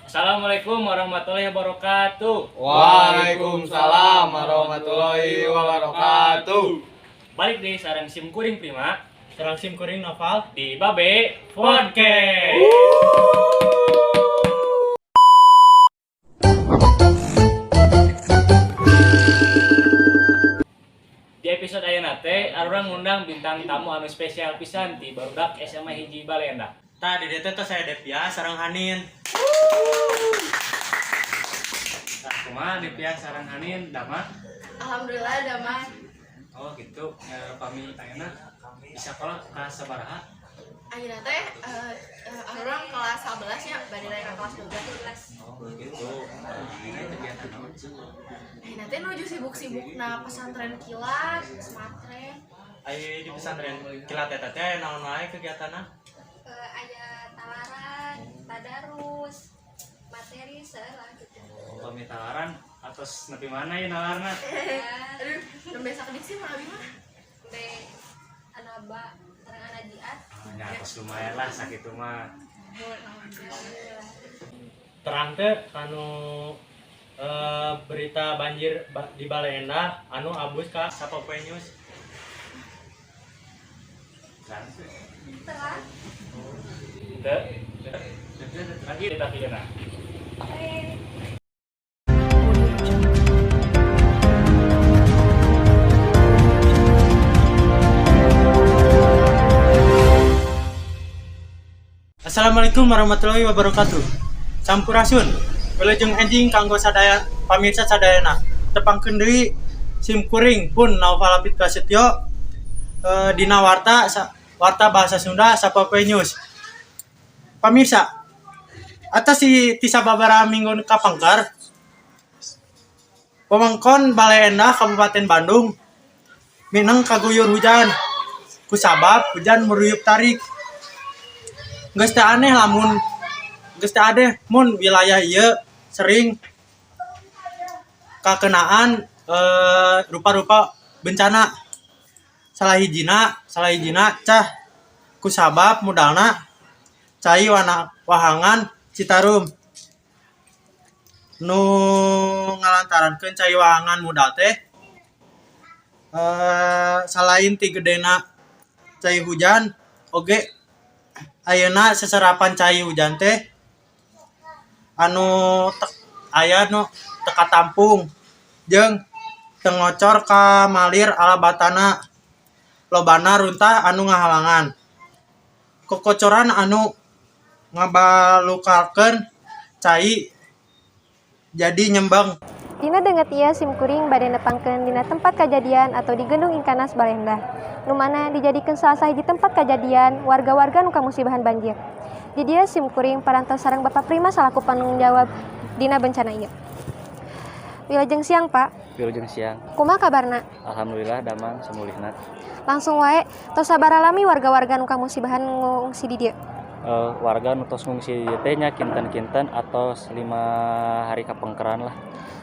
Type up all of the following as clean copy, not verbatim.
Assalamualaikum warahmatullahi wabarakatuh. Waalaikumsalam warahmatullahi wabarakatuh. Balik di sarang sim kuring prima Serang sim kuring novel. di Babe Podcast. Di episode ayeuna teh urang ngundang bintang tamu anu spesial pisan ti barudak SMA hiji Balenda. Tah di DT tuh saya Devia sareng Hanin. Tah kumaha Devia sareng Hanin dama? Alhamdulillah damang. Oh gitu. Kami ayeuna di sekolah kelas sabaraha? Ayeuna teh orang kelas 11 nya bade lain kelas 12. Oh begitu. Ini kegiatan naon sih? Ayeuna teh nuju sibuk-sibukna pesantren kilat, pesantren. Ayo di pesantren kilat eta teh naon wae kegiatanna? Aya tawaran, tadarus, materi salah gitu. Oh, kami tawaran atas nepi mana ya nawarna? Aduh, nembe sakdiksi mah abi mah. Be anaba sareng anajiat. Ya atas lumayan lah sakitu mah. Alhamdulillah. Terang teh kanu berita banjir di Balenda anu abus ka Sapopoe News. Telah. Lagi kita pilihna. Assalamualaikum warahmatullahi wabarakatuh. Sampurasun. Wilujeng enjing kanggo sadaya pamirsa sadayana. Tepangkeun deui sim kuring pun Naufal Apit Prasetyo dina warta bahasa Sunda Sapopoe News. Pamirsa, atas ti sababaraha minggu kapangkar wewengkon Balenda Kabupaten Bandung mineng kaguyur hujan. Kusabab hujan meruyup tarik. Geus teu aneh lamun mun wilayah ieu sering kakenaan rupa-rupa bencana. Salah hijina cah kusabab modalna cai wahangan Citarum. Nu ngalantarankeun cai wahangan modal teh salain ti gedena cai hujan oge ayeuna seserapan cai hujan teh anu aya nu teka tampung jeung teu ngocor ka malir alabatana. Lobana runtah anu ngahalangan. Kokocoran anu ngabalukakeun cai jadi nyembang. Dina deungeut ieu sim kuring bade nepangkeun dina tempat kajadian atau di Gendung Inkanas Balenda. Nu mana dijadikeun salah sahiji tempat kajadian warga-warga nu kamusibahan banjir. Di dieu sim kuring parantos sareng Bapak Prima salaku pananggung jawab dina bencana ieu. Wilujeng siang, Pak. Wilujeng siang. Kumaha kabarna? Alhamdulillah damang samulihna. Langsung wae tos sabaraha lami warga-warga nu kamusibahan ngungsi di dieu. Warga nu tos ngungsi di dieu teh nya kinten-kinten atos 5 hari kapengkeran lah.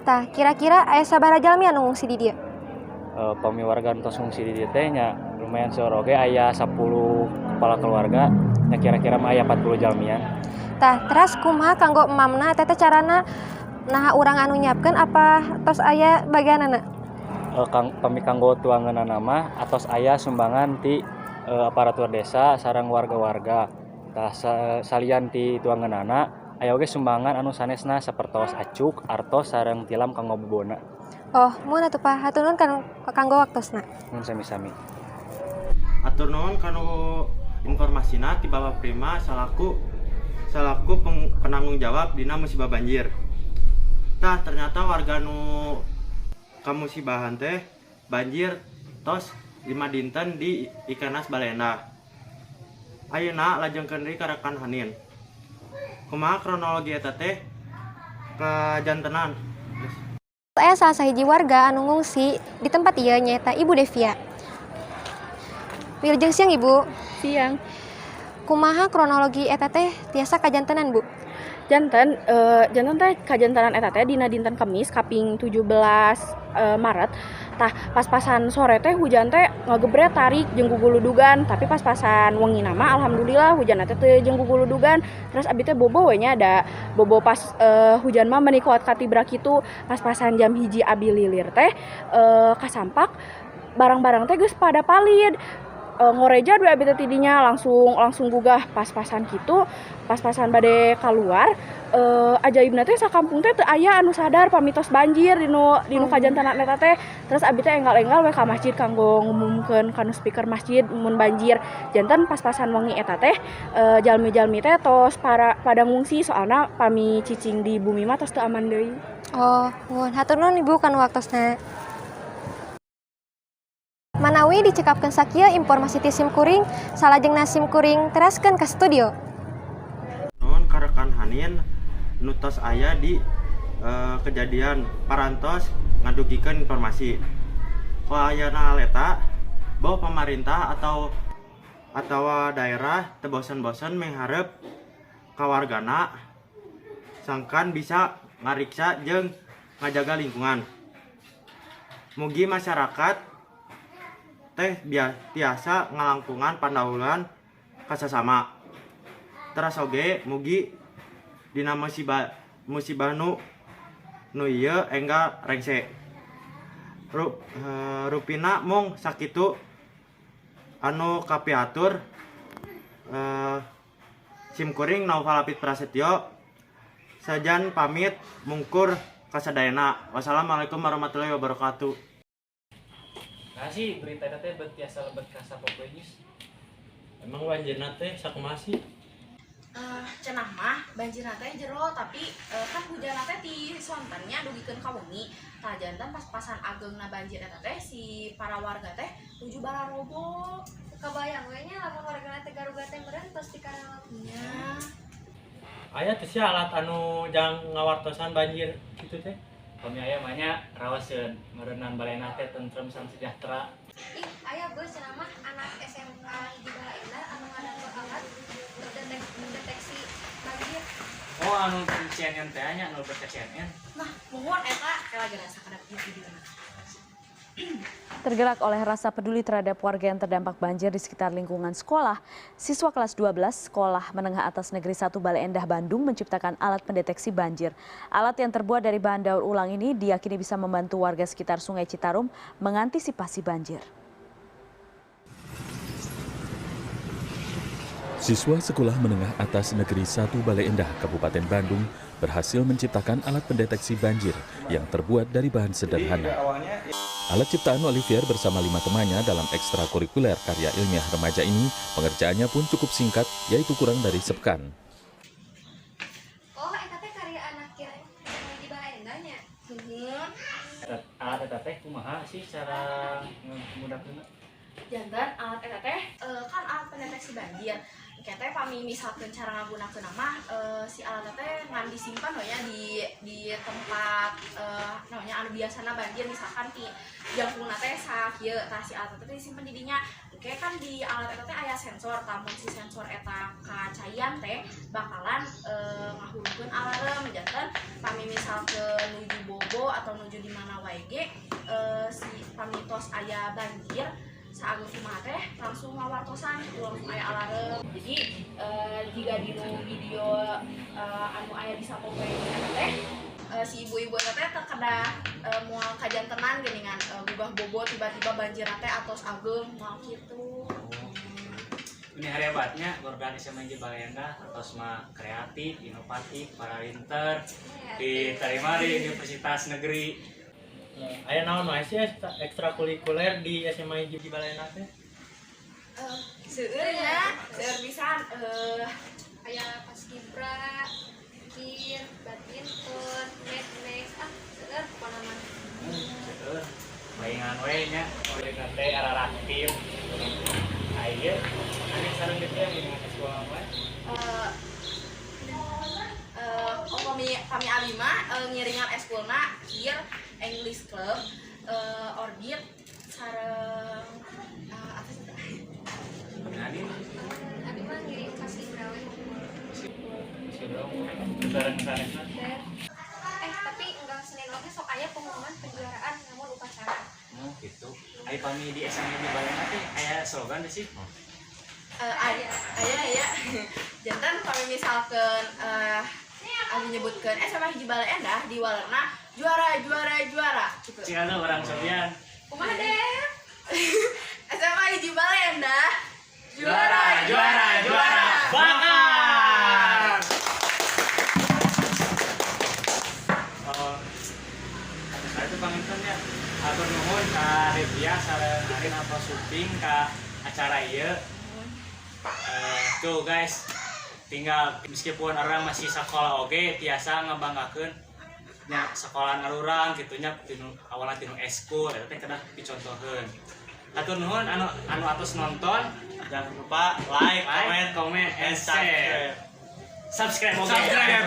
Tah, kira-kira aya sabaraha jalmi anu ngungsi di dieu? Pami warga nu tos ngungsi di dieu teh nya lumayan seueur oge aya 10 kepala keluarga, nya kira-kira mah aya 40 jalmian. Tah, teras kumaha kanggo emamna teh carana naha urang anu nyiapkeun apa tos aya bagianana? Pami kanggo tuangeunana mah atos aya sumbangan ti aparatur desa sareng warga-warga. Tah salian ti tuangeunana aya oge sumbangan anu sanesna sapertos acuk, artos sareng tilam kanggo bobona. Oh, mun atuh Pak, hatur nuhun kanggo waktosna. Mun sami-sami. Atur nuhun kanu informasina ti Bapak Prima salaku penanggung jawab dina musibah banjir. Tah ternyata warga nu kamusibahan teh banjir tos 5 dinten di Ikanas Balenda. Ayeuna lajengkeun deui ka rekan Hanin. Kumaha kronologi eta teh kajantenan? Aya salah sahiji warga anu ngungsi di tempat ieu nyaeta Ibu Devia. Wilujeng siang Ibu. Siang. Kumaha kronologi eta teh tiasa kajantenan Bu? Janten teh kajantanan eta teh dina dinten Kamis kaping 17 Maret Tah pas-pasan sore teh hujan teh ngagebret tarik jeung guguludugan, tapi pas-pasan wengi nama alhamdulillah hujan teh teu jeung guguludugan. Terus abi teh bobo we nya ada bobo pas hujan mah meuni kuat katibra kitu, pas-pasan jam 1 abi lilir teh kasampak barang-barang teh geus pada palid. Ngoreja dua abi teh tidinya langsung gugah pas-pasan kitu, pas-pasan bade keluar. Ajaibna teh sakampung teh teu aya anu sadar pamitos banjir dinu kajantan eta teh. Terus abi teh enggal-enggal we ka masjid kanggo ngumumkeun kana speaker masjid mun banjir. Janten pas-pasan wengi eta teh jalmi-jalmi teh tos pada ngungsi soalna pami cicing di bumi mah tos teu aman deui. Oh, nuhun. Hatur nuhun Ibu kana waktosna. Manawi dicekapkeun sakieu informasi ti simkuring, salajengna simkuring teraskeun ka studio. Nuhun ka rekan Hanin nu tos aya di kejadian parantos ngadugikeun informasi. Ayeuna leta bahwa pemerintah atau daerah teu bosen-bosen mengharep ka wargana sangkan bisa ngariksa jeung ngajaga lingkungan. Mugi masyarakat teh biasa ngalangkungan pandaulan kasasama. Teras oge mugi dina musibah nu ieu enggal rengse. Rupina mung sakitu anu kapiatur simkuring Naufalapit Prasetyo sajan pamit mungkur kasadayana. Wassalamualaikum warahmatullahi wabarakatuh. Kasih berita teh tiasa lebet ka Sapopoe News. Emang banjirna teh sakumaha sih? Cenah mah banjirna teh jero tapi kan hujan teh ti sontennya dugikeun ka wengi. Tah janten pas-pasan ageungna banjir eta teh si para warga teh nuju balarobo. Kabayang we nya lamun wargana teh garuga teh meureun pasti karena Nya. Aya teh sia alat anu jang ngawartosan banjir kitu teh. Kami aya mah nya rawaseun meureunnan balena teh tentrem sareng sejahtera. ih aya geus cenah mah anak SMA di Balaenda anu ngadangu alat untuk deteksi banjir. Oh anu CNN teh nya anu berita CNN. Nah, muhun eta kela gerasa kada videona. Tergerak oleh rasa peduli terhadap warga yang terdampak banjir di sekitar lingkungan sekolah, siswa kelas 12 Sekolah Menengah Atas Negeri 1 Bale Endah Bandung menciptakan alat pendeteksi banjir. Alat yang terbuat dari bahan daur ulang ini diyakini bisa membantu warga sekitar Sungai Citarum mengantisipasi banjir. Siswa Sekolah Menengah Atas Negeri 1 Bale Endah, Kabupaten Bandung berhasil menciptakan alat pendeteksi banjir yang terbuat dari bahan sederhana. Alat ciptaan Olivier bersama 5 temannya dalam ekstrakurikuler karya ilmiah remaja ini, pengerjaannya pun cukup singkat, yaitu kurang dari sepekan. Oh, eta teh karya anak kira di Balaenda nya. Alat eta teh kumaha sih cara ngemudahkeunna? Jantan alat eta teh kan alat pendeteksi banjir. Kita pami misalkan cara ngagunakeun mah si alat teh ngan disimpan we nya di tempat namanya anu biasana banjir misalkan ti jangkungna teh sakieu tah si alat teh disimpan di dinya. Oke kan di alat eta teh aya sensor, tamun si sensor eta kacayan teh bakalan ngahulkeun alarm. Jantan pami misalkan nuju bobo atau nuju di mana wae ge si pamitos aya banjir saageng kumaha teh langsung ngawartosan langsung aya alarm. Jadi jika di video anu aya di Sapopoe teh si ibu-ibu teh terkena moal kajantenan geuningan gugah bobo tiba-tiba banjir teh atos ageng moal kitu. Ini hebatnya Gordon SMA Balaenda atos mah kreatif, inovatif, para pinter diterima di Universitas Negeri. Aya naon wae sih ekstrakurikuler di SMA di Balaenda teh? Seueur nya, seueur pisan Aya paskibra, kir, badminton, netnex, seueur pokona mah. Seueur mainan we nya, oleh teh araraktif. Aya anu sareng dieu dengan sekolah we. Kami abi mah ngiringan eskulna kieu English Club, Orbit, sareng apa sih? Abi mah ngirim paskibra we. Sareng-sareng. Tapi enggak Senin oke sok aya pengumuman kejuaraan namun upacara. Oh gitu. Ayo kami di SMA di Balena teh aya slogan deh sih. Aya jantan kami misalkan abi nyebutkeun SMA hiji Baleendah di Walerna juara gitu. Cing ada orang Sofian. Kumaha deh? SMA hiji Baleendah Juara. Bakar. Oh. Saya itu panginten ya. Atur nuhun ka Revia sareng apa syuting ka acara ieu. Tuh guys, tinggal meskipun orang masih sekolah oge tiasa ngabanggakeun nya sekolahan arurang gitu nya awalna tinu eskul eta teh kedah dicontohkeun. Atur nuhun anu atos nonton, Jangan lupa like, comment, comment, and and subscribe. subscribe.